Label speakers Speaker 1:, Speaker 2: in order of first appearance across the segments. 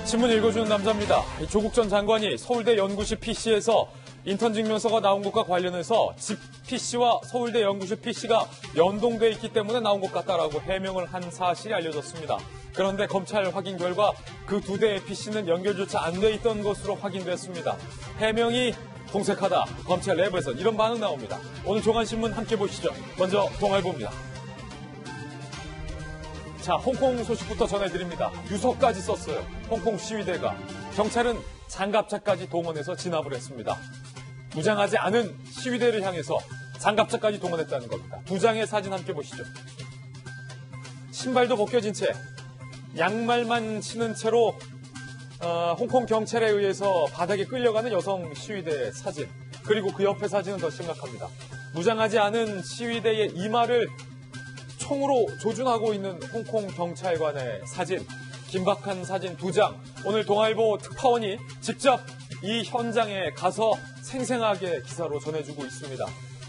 Speaker 1: 신문 읽어주는 남자입니다. 조국 전 장관이 서울대 연구실 PC에서 인턴 증명서가 나온 것과 관련해서 집 PC와 서울대 연구실 PC가 연동돼 있기 때문에 나온 것 같다라고 해명을 한 사실이 알려졌습니다. 그런데 검찰 확인 결과 그 두 대의 PC는 연결조차 안 돼 있던 것으로 확인됐습니다. 해명이 공색하다. 검찰 내부에서 이런 반응 나옵니다. 오늘 종안신문 함께 보시죠. 먼저 동아일보입니다. 자, 홍콩 소식부터 전해드립니다. 유서까지 썼어요. 홍콩 시위대가. 경찰은 장갑차까지 동원해서 진압을 했습니다. 무장하지 않은 시위대를 향해서 장갑차까지 동원했다는 겁니다. 두 장의 사진 함께 보시죠. 신발도 벗겨진 채 양말만 신은 채로 홍콩 경찰에 의해서 바닥에 끌려가는 여성 시위대의 사진. 그리고 그 옆에 사진은 더 심각합니다. 무장하지 않은 시위대의 이마를 총으로 조준하고 있는 홍콩 경찰관의 사진, 긴박한 사진 두 장. 오늘 동아일보 특파원이 직접 이 현장에 가서 생생하게 기사로 전해주고 있습니다.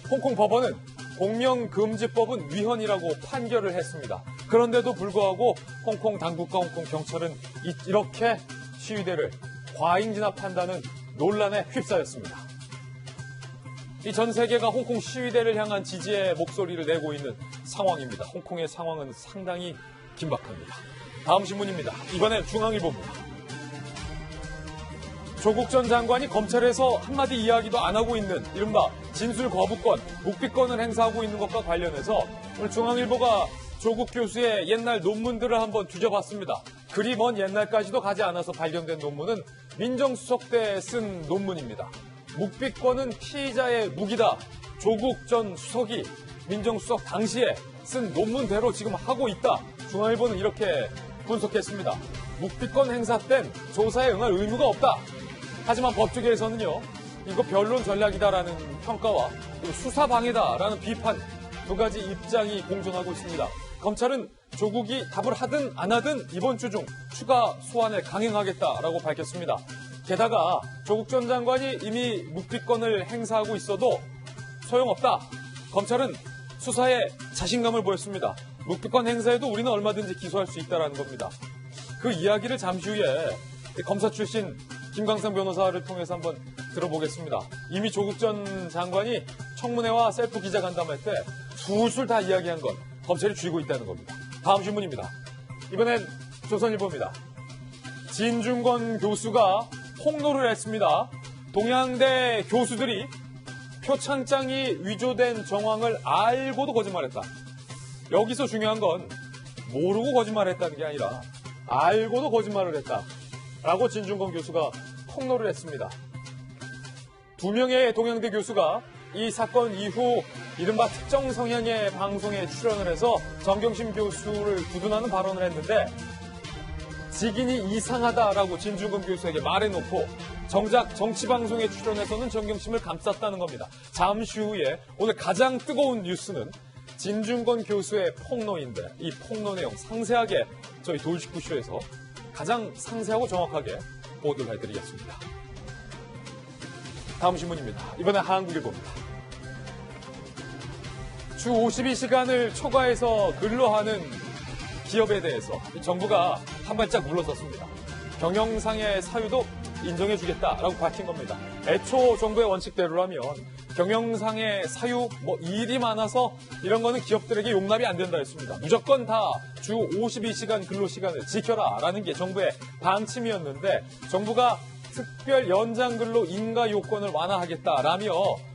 Speaker 1: 홍콩 법원은 공명금지법은 위헌이라고 판결을 했습니다. 그런데도 불구하고 홍콩 당국과 홍콩 경찰은 이렇게 시위대를 과잉 진압한다는 논란에 휩싸였습니다. 이 전 세계가 홍콩 시위대를 향한 지지의 목소리를 내고 있는 상황입니다. 홍콩의 상황은 상당히 긴박합니다. 다음 신문입니다. 이번엔 중앙일보입니다. 조국 전 장관이 검찰에서 한마디 이야기도 안 하고 있는 이른바 진술 거부권, 묵비권을 행사하고 있는 것과 관련해서 오늘 중앙일보가 조국 교수의 옛날 논문들을 한번 뒤져봤습니다. 그리 먼 옛날까지도 가지 않아서 발견된 논문은 민정수석 때 쓴 논문입니다. 묵비권은 피의자의 무기다. 조국 전 수석이 민정수석 당시에 쓴 논문대로 지금 하고 있다. 중앙일보는 이렇게 분석했습니다. 묵비권 행사 땐 조사에 응할 의무가 없다. 하지만 법조계에서는요, 이거 변론 전략이다라는 평가와 수사방해다라는 비판, 두 가지 입장이 공존하고 있습니다. 검찰은 조국이 답을 하든 안 하든 이번 주 중 추가 소환을 강행하겠다라고 밝혔습니다. 게다가 조국 전 장관이 이미 묵비권을 행사하고 있어도 소용없다. 검찰은 수사에 자신감을 보였습니다. 묵비권 행사에도 우리는 얼마든지 기소할 수 있다는 겁니다. 그 이야기를 잠시 후에 검사 출신 김광삼 변호사를 통해서 한번 들어보겠습니다. 이미 조국 전 장관이 청문회와 셀프 기자간담회 때 술술 다 이야기한 건 검찰이 쥐고 있다는 겁니다. 다음 신문입니다. 이번엔 조선일보입니다. 진중권 교수가 폭로를 했습니다. 동양대 교수들이 표창장이 위조된 정황을 알고도 거짓말했다. 여기서 중요한 건 모르고 거짓말했다는 게 아니라 알고도 거짓말을 했다라고 진중권 교수가 폭로를 했습니다. 두 명의 동양대 교수가 이 사건 이후 이른바 특정 성향의 방송에 출연을 해서 정경심 교수를 두둔하는 발언을 했는데 직인이 이상하다라고 진중권 교수에게 말해놓고 정작 정치방송에 출연해서는 정경심을 감쌌다는 겁니다. 잠시 후에 오늘 가장 뜨거운 뉴스는 진중권 교수의 폭로인데 이 폭로 내용 상세하게 저희 돌직구쇼에서 가장 상세하고 정확하게 보도를 해드리겠습니다. 다음 신문입니다. 이번엔 한국일보입니다. 주 52시간을 초과해서 근로하는 기업에 대해서 정부가 한 발짝 물러섰습니다. 경영상의 사유도 인정해주겠다라고 밝힌 겁니다. 애초 정부의 원칙대로라면 경영상의 사유, 일이 많아서 이런 거는 기업들에게 용납이 안 된다 했습니다. 무조건 다 주 52시간 근로시간을 지켜라라는 게 정부의 방침이었는데 정부가 특별 연장근로 인가 요건을 완화하겠다라며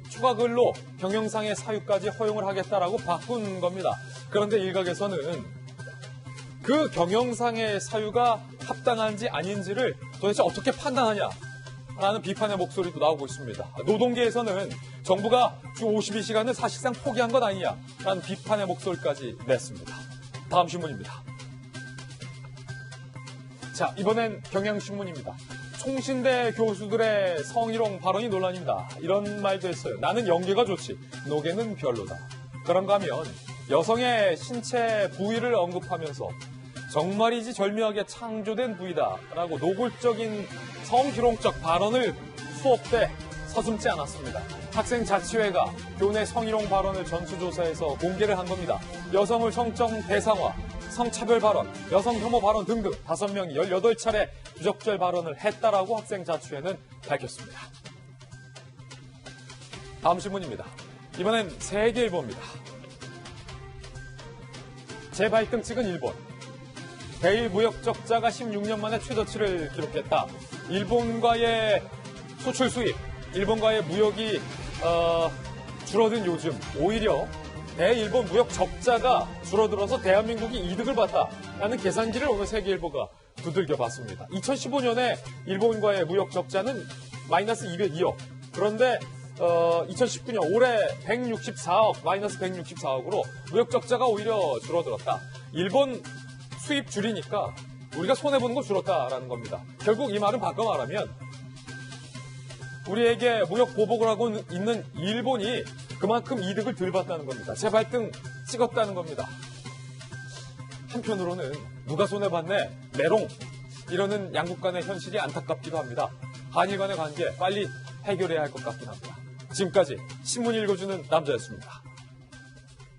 Speaker 1: 추가근로 경영상의 사유까지 허용을 하겠다라고 바꾼 겁니다. 그런데 일각에서는 그 경영상의 사유가 합당한지 아닌지를 도대체 어떻게 판단하냐라는 비판의 목소리도 나오고 있습니다. 노동계에서는 정부가 주 52시간을 사실상 포기한 것 아니냐라는 비판의 목소리까지 냈습니다. 다음 신문입니다. 자, 이번엔 경향신문입니다. 총신대 교수들의 성희롱 발언이 논란입니다. 이런 말도 했어요. 나는 연계가 좋지, 노계는 별로다. 그런가 하면 여성의 신체 부위를 언급하면서 정말이지 절묘하게 창조된 부위다라고 노골적인 성희롱적 발언을 수업 때 서슴지 않았습니다. 학생자치회가 교내 성희롱 발언을 전수조사해서 공개를 한 겁니다. 여성을 성적 대상화, 성차별 발언, 여성 혐오 발언 등등 5명이 18차례 부적절 발언을 했다라고 학생 자치회는 밝혔습니다. 다음 신문입니다. 이번엔 세계일보입니다. 재발등찍은 일본. 대일 무역 적자가 16년 만에 최저치를 기록했다. 일본과의 수출 수입, 일본과의 무역이 줄어든 요즘 오히려 대일본 무역 적자가 줄어들어서 대한민국이 이득을 봤다라는 계산기를 오늘 세계일보가 두들겨 봤습니다. 2015년에 일본과의 무역 적자는 마이너스 202억. 그런데 2019년 올해 164억, 마이너스 164억으로 무역 적자가 오히려 줄어들었다. 일본 수입 줄이니까 우리가 손해보는 거 줄었다라는 겁니다. 결국 이 말은 바꿔 말하면 우리에게 무역 보복을 하고 있는 일본이 그만큼 이득을 덜 봤다는 겁니다. 재발등 찍었다는 겁니다. 한편으로는 누가 손해봤네, 메롱 이러는 양국 간의 현실이 안타깝기도 합니다. 한일 간의 관계 빨리 해결해야 할 것 같긴 합니다. 지금까지 신문 읽어주는 남자였습니다.